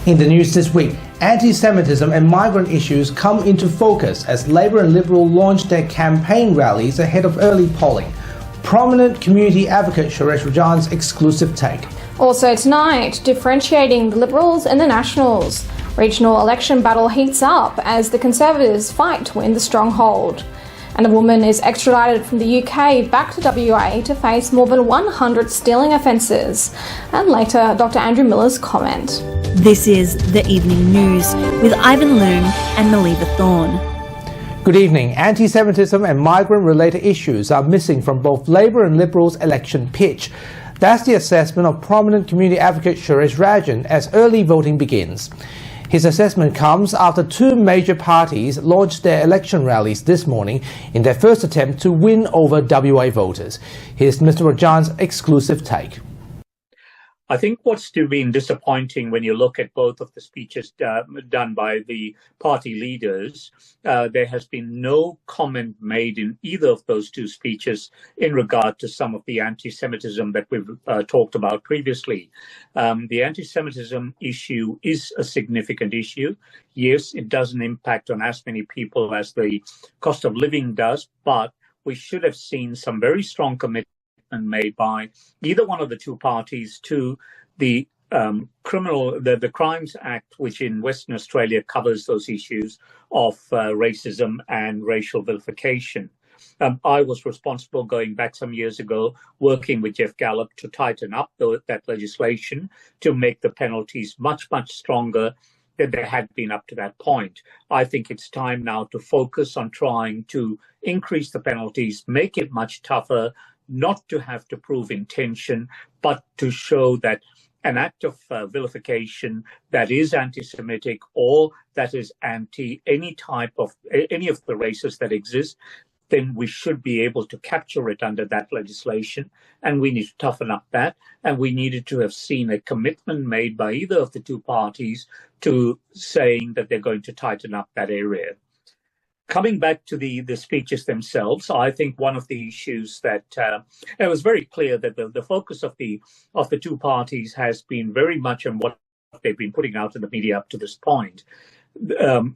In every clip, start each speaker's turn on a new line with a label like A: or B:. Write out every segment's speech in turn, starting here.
A: In the news this week, anti-Semitism and migrant issues come into focus as Labour and Liberal launch their campaign rallies ahead of early polling. Prominent community advocate Suresh Rajan's exclusive take.
B: Also tonight, differentiating the Liberals and the Nationals. Regional election battle heats up as the Conservatives fight to win the stronghold. And a woman is extradited from the UK back to WA to face more than 100 stealing offences. And later, Dr. Andrew Miller's comment.
C: This is The Evening News with Ivan Loom and Maliva Thorne.
A: Good evening. Anti-Semitism and migrant-related issues are missing from both Labour and Liberals' election pitch. That's the assessment of prominent community advocate Suresh Rajan as early voting begins. His assessment comes after two major parties launched their election rallies this morning in their first attempt to win over WA voters. Here's Mr. Rajan's exclusive take.
D: I think what's been disappointing when you look at both of the speeches done by the party leaders, there has been no comment made in either of those two speeches in regard to some of the anti-Semitism that we've talked about previously. The anti-Semitism issue is a significant issue. Yes, it doesn't impact on as many people as the cost of living does, but we should have seen some very strong commitment made by either one of the two parties to the the Crimes Act, which in Western Australia covers those issues of racism and racial vilification. I was responsible going back some years ago, working with Jeff Gallop to tighten up that legislation to make the penalties much, much stronger than they had been up to that point. I think it's time now to focus on trying to increase the penalties, make it much tougher, not to have to prove intention, but to show that an act of vilification that is anti-Semitic or that is anti any of the races that exist, then we should be able to capture it under that legislation. And we need to toughen up that. And we needed to have seen a commitment made by either of the two parties to saying that they're going to tighten up that area. Coming back to the speeches themselves, I think one of the issues that it was very clear that the focus of the two parties has been very much on what they've been putting out in the media up to this point.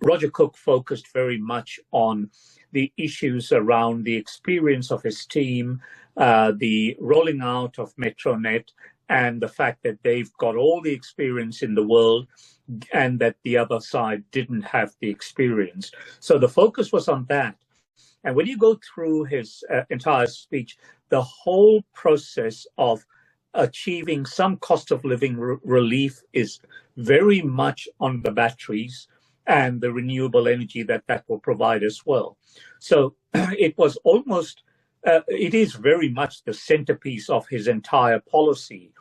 D: Roger Cook focused very much on the issues around the experience of his team, the rolling out of Metronet, and the fact that they've got all the experience in the world and that the other side didn't have the experience. So the focus was on that. And when you go through his entire speech, the whole process of achieving some cost of living relief is very much on the batteries and the renewable energy that will provide as well. So it was almost, it is very much the centerpiece of his entire policy.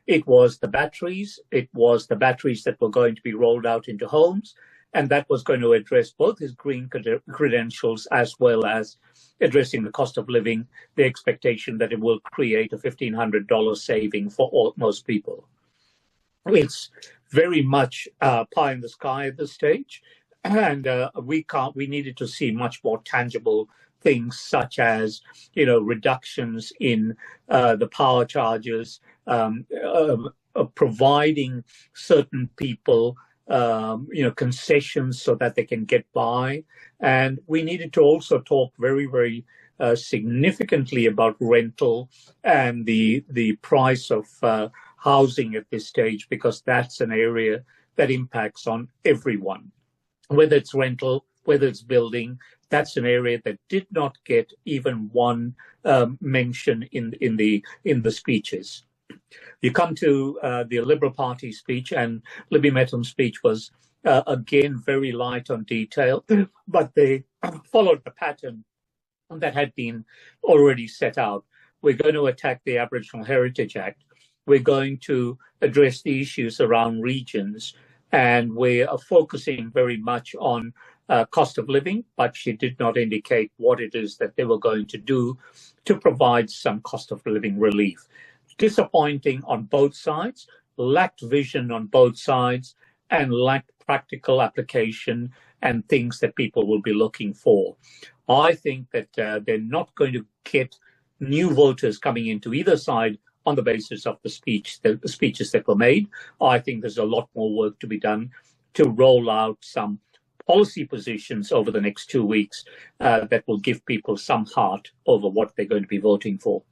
D: It was the batteries that were going to be rolled out into homes, and that was going to address both his green credentials as well as addressing the cost of living, the expectation that it will create a $1,500 saving for most people. It's very much pie in the sky at this stage, and we needed to see much more tangible things such as, reductions in the power charges, providing certain people, concessions so that they can get by. And we needed to also talk very, very significantly about rental and the price of housing at this stage, because that's an area that impacts on everyone, whether it's rental, whether it's building. That's an area that did not get even one mention in the speeches. You come to the Liberal Party speech, and Libby Metham's speech was again very light on detail, but they followed the pattern that had been already set out. We're going to attack the Aboriginal Heritage Act. We're going to address the issues around regions, and we are focusing very much on cost of living, but she did not indicate what it is that they were going to do to provide some cost of living relief. Disappointing on both sides, lacked vision on both sides, and lacked practical application and things that people will be looking for. I think that they're not going to get new voters coming into either side on the basis of the speeches that were made. I think there's a lot more work to be done to roll out some policy positions over the next 2 weeks that will give people some heart over what they're going to be voting for.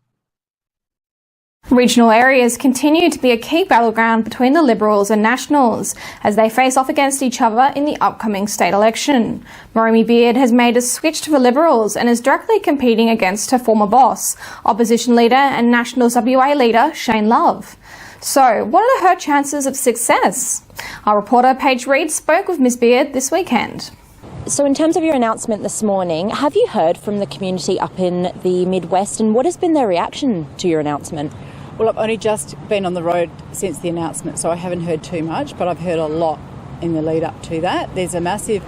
B: Regional areas continue to be a key battleground between the Liberals and Nationals as they face off against each other in the upcoming state election. Moromi Beard has made a switch to the Liberals and is directly competing against her former boss, Opposition Leader and Nationals WA Leader Shane Love. So, what are her chances of success? Our reporter Paige Reid spoke with Ms Beard this weekend.
E: So in terms of your announcement this morning, have you heard from the community up in the Midwest, and what has been their reaction to your announcement?
F: Well, I've only just been on the road since the announcement, so I haven't heard too much, but I've heard a lot in the lead up to that. There's a massive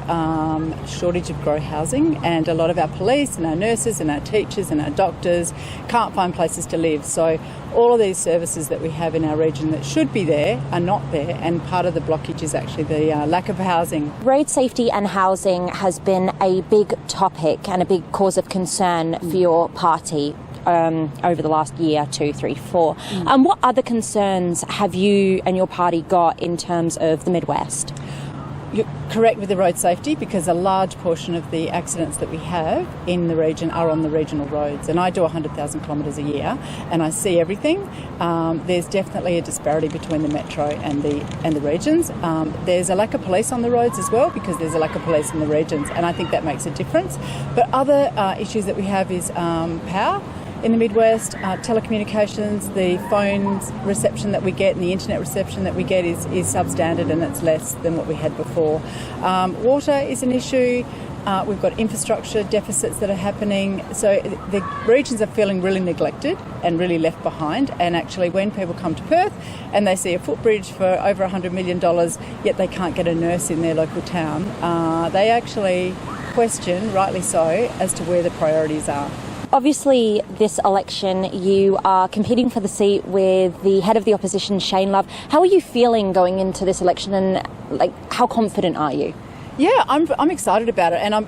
F: shortage of grow housing, and a lot of our police and our nurses and our teachers and our doctors can't find places to live. So all of these services that we have in our region that should be there are not there, and part of the blockage is actually the lack of housing.
E: Road safety and housing has been a big topic and a big cause of concern for your party over the last year, 2, 3, 4. What other concerns have you and your party got in terms of the Midwest?
F: You're correct with the road safety, because a large portion of the accidents that we have in the region are on the regional roads, and I do 100,000 kilometres a year and I see everything. There's definitely a disparity between the metro and the regions. There's a lack of police on the roads as well, because there's a lack of police in the regions, and I think that makes a difference. But other issues that we have is power. In the Midwest, telecommunications, the phone reception that we get and the internet reception that we get is substandard, and it's less than what we had before. Water is an issue. We've got infrastructure deficits that are happening. So the regions are feeling really neglected and really left behind. And actually, when people come to Perth and they see a footbridge for over $100 million, yet they can't get a nurse in their local town, they actually question, rightly so, as to where the priorities are.
E: Obviously, this election, you are competing for the seat with the head of the opposition, Shane Love. How are you feeling going into this election, and how confident are you?
F: Yeah, I'm excited about it, and I'm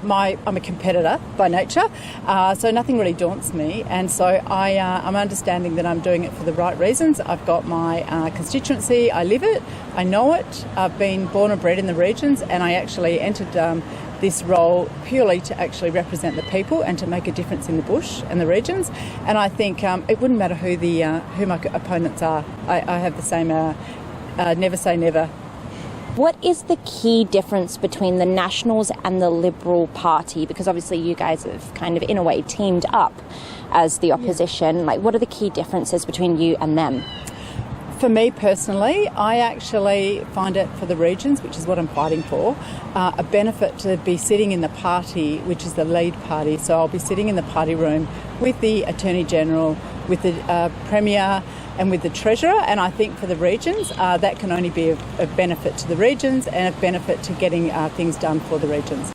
F: a competitor by nature, so nothing really daunts me, and so I'm understanding that I'm doing it for the right reasons. I've got my constituency, I live it, I know it, I've been born and bred in the regions, and I actually entered this role purely to actually represent the people and to make a difference in the bush and the regions. And I think it wouldn't matter who my opponents are. I have the same never say never.
E: What is the key difference between the Nationals and the Liberal Party? Because obviously you guys have kind of in a way teamed up as the opposition. What are the key differences between you and them?
F: For me personally, I actually find it for the regions, which is what I'm fighting for, a benefit to be sitting in the party, which is the lead party. So I'll be sitting in the party room with the Attorney General, with the Premier and with the Treasurer. And I think for the regions, that can only be a benefit to the regions and a benefit to getting things done for the regions.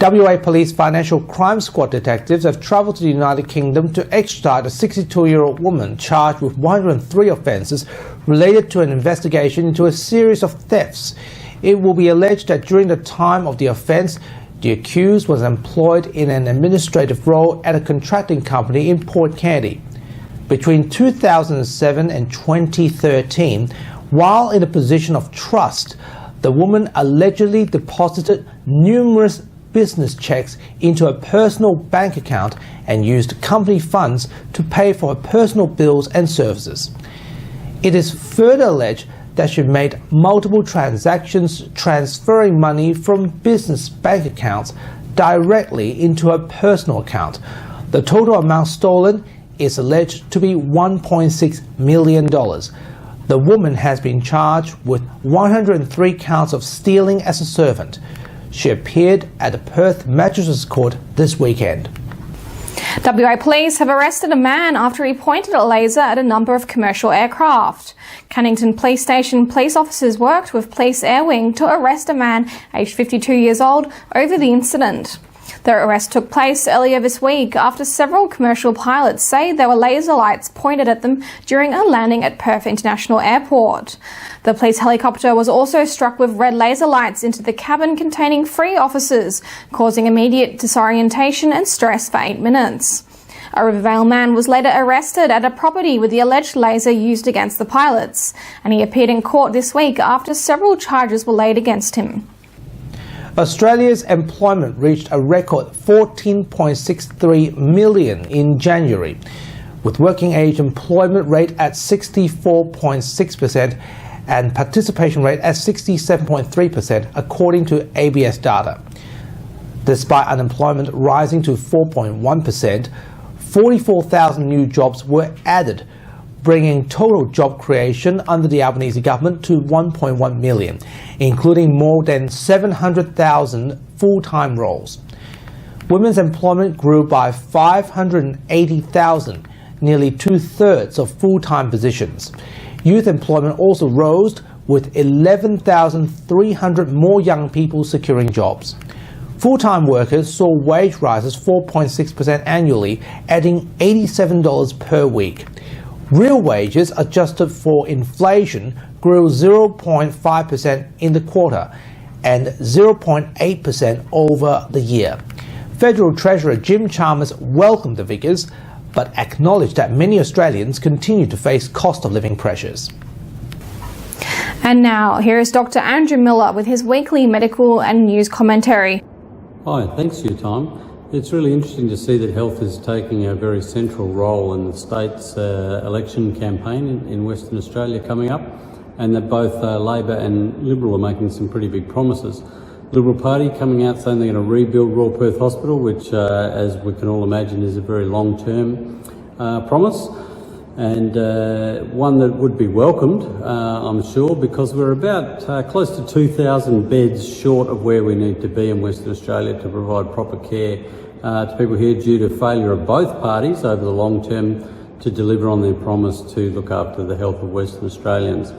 A: WA Police Financial Crime Squad detectives have travelled to the United Kingdom to extradite a 62-year-old woman charged with 103 offences related to an investigation into a series of thefts. It will be alleged that during the time of the offence, the accused was employed in an administrative role at a contracting company in Port Candy. Between 2007 and 2013, while in a position of trust, the woman allegedly deposited numerous business checks into a personal bank account and used company funds to pay for her personal bills and services. It is further alleged that she made multiple transactions transferring money from business bank accounts directly into her personal account. The total amount stolen is alleged to be $1.6 million. The woman has been charged with 103 counts of stealing as a servant. She appeared at the Perth Magistrates Court this weekend.
B: WA Police have arrested a man after he pointed a laser at a number of commercial aircraft. Cannington Police Station police officers worked with Police Air Wing to arrest a man aged 52 years old over the incident. The arrest took place earlier this week after several commercial pilots say there were laser lights pointed at them during a landing at Perth International Airport. The police helicopter was also struck with red laser lights into the cabin containing 3 officers, causing immediate disorientation and stress for 8 minutes. A Rivervale man was later arrested at a property with the alleged laser used against the pilots, and he appeared in court this week after several charges were laid against him.
A: Australia's employment reached a record 14.63 million in January, with working age employment rate at 64.6% and participation rate at 67.3%, according to ABS data. Despite unemployment rising to 4.1%, 44,000 new jobs were added, bringing total job creation under the Albanese government to 1.1 million, including more than 700,000 full-time roles. Women's employment grew by 580,000, nearly two-thirds of full-time positions. Youth employment also rose, with 11,300 more young people securing jobs. Full-time workers saw wage rises 4.6% annually, adding $87 per week. Real wages, adjusted for inflation, grew 0.5% in the quarter and 0.8% over the year. Federal Treasurer Jim Chalmers welcomed the figures, but acknowledged that many Australians continue to face cost of living pressures.
B: And now, here is Dr. Andrew Miller with his weekly medical and news commentary.
G: Hi, thanks for your time. It's really interesting to see that health is taking a very central role in the state's election campaign in Western Australia coming up, and that both Labor and Liberal are making some pretty big promises. Liberal Party coming out saying they're going to rebuild Royal Perth Hospital, which, as we can all imagine, is a very long-term promise, and one that would be welcomed, I'm sure, because we're about close to 2,000 beds short of where we need to be in Western Australia to provide proper care to people here due to failure of both parties over the long term to deliver on their promise to look after the health of Western Australians.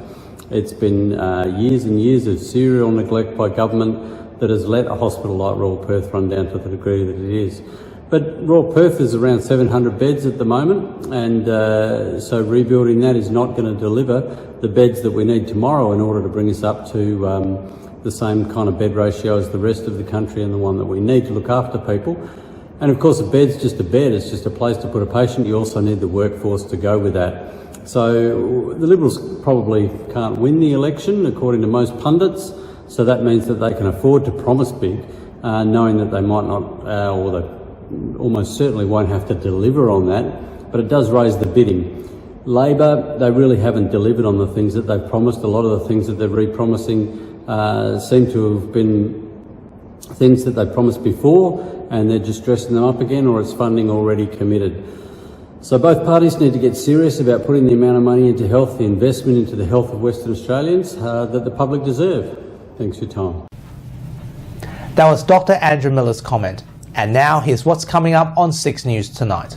G: It's been years and years of serial neglect by government that has let a hospital like Royal Perth run down to the degree that it is. But Royal Perth is around 700 beds at the moment, and so rebuilding that is not going to deliver the beds that we need tomorrow in order to bring us up to the same kind of bed ratio as the rest of the country and the one that we need to look after people. And of course, a bed's just a bed, it's just a place to put a patient. You also need the workforce to go with that. So the Liberals probably can't win the election, according to most pundits, so that means that they can afford to promise big, knowing that they might not, or they almost certainly won't have to deliver on that, but it does raise the bidding. Labor, they really haven't delivered on the things that they've promised. A lot of the things that they're re-promising seem to have been things that they promised before, and they're just dressing them up again, or it's funding already committed. So both parties need to get serious about putting the amount of money into health, the investment into the health of Western Australians that the public deserve. Thanks for your time.
A: That was Dr. Andrew Miller's comment. And now here's what's coming up on 6 News tonight.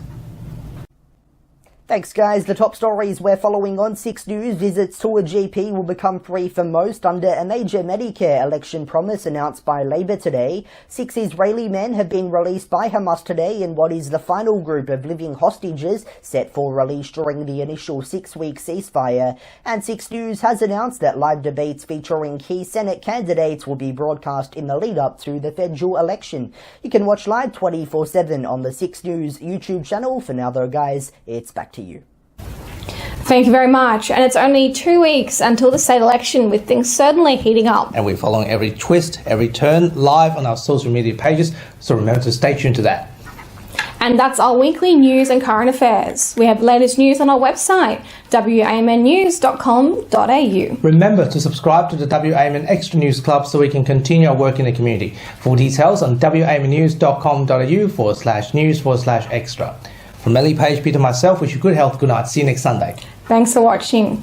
H: Thanks guys. The top stories we're following on 6 News. Visits to a GP will become free for most under a major Medicare election promise announced by Labor today. 6 Israeli men have been released by Hamas today in what is the final group of living hostages set for release during the initial 6-week ceasefire. And 6 News has announced that live debates featuring key Senate candidates will be broadcast in the lead up to the federal election. You can watch live 24/7 on the 6 News YouTube channel. For now though guys, it's back to you.
B: Thank you very much. And it's only 2 weeks until the state election, with things certainly heating up.
A: And we're following every twist, every turn live on our social media pages, so remember to stay tuned to that.
B: And that's our weekly news and current affairs. We have the latest news on our website, wamnnews.com.au.
A: Remember to subscribe to the WAMN Extra News Club so we can continue our work in the community. Full details on wamnews.com.au/news/extra. From Melly Page, Peter, myself, wish you good health, good night. See you next Sunday.
B: Thanks for watching.